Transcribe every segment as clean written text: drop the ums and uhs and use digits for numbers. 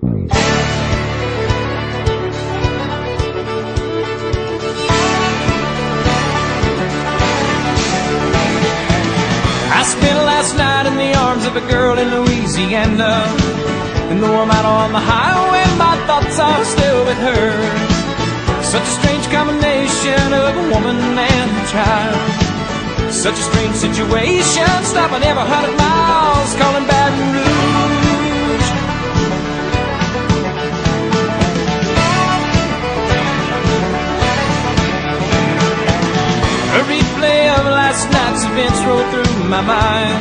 I spent last night in the arms of a girl in Louisiana, and though I'm out on the highway, my thoughts are still with her. Such a strange combination of a woman and a child. Such a strange situation, stopping every 100 miles, calling Baton Rouge. A replay of last night's events rolled through my mind,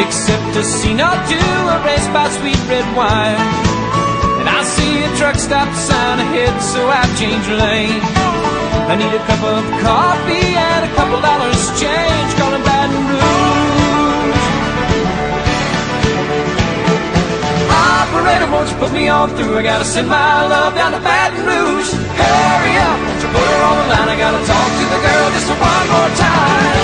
except a scene or two erased by sweet red wine. And I see a truck stop sign ahead, so I've changed lanes. I need a cup of coffee and a couple dollars change, calling Baton Rouge. Operator, won't you put me on through? I gotta send my love down to Baton Rouge. Hurry up, won't you put her on the line? I gotta talk to the girl just one more time.